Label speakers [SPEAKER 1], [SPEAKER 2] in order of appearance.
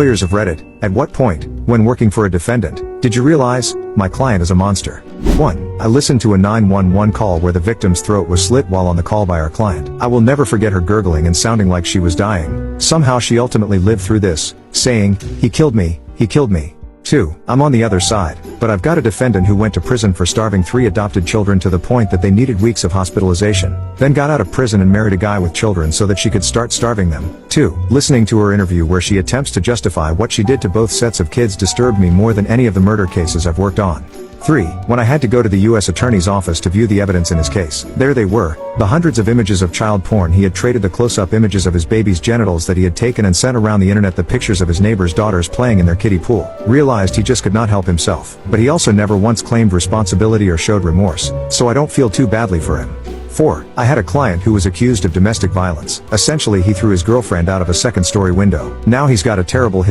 [SPEAKER 1] Lawyers have read it. At what point, when working for a defendant, did you realize, my client is a monster? 1. I listened to a 911 call where the victim's throat was slit while on the call by our client. I will never forget her gurgling and sounding like she was dying. Somehow she ultimately lived through this, saying, "He killed me, he killed me." 2. I'm on the other side, but I've got a defendant who went to prison for starving 3 adopted children to the point that they needed weeks of hospitalization, then got out of prison and married a guy with children so that she could start starving them. 2. Listening to her interview where she attempts to justify what she did to both sets of kids disturbed me more than any of the murder cases I've worked on. 3. When I had to go to the U.S. Attorney's office to view the evidence in his case, there they were, the hundreds of images of child porn he had traded, the close-up images of his baby's genitals that he had taken and sent around the internet, the pictures of his neighbor's daughters playing in their kiddie pool. Realized he just could not help himself, but he also never once claimed responsibility or showed remorse, so I don't feel too badly for him. 4. I had a client who was accused of domestic violence. Essentially, he threw his girlfriend out of a second-story window. Now he's got a terrible history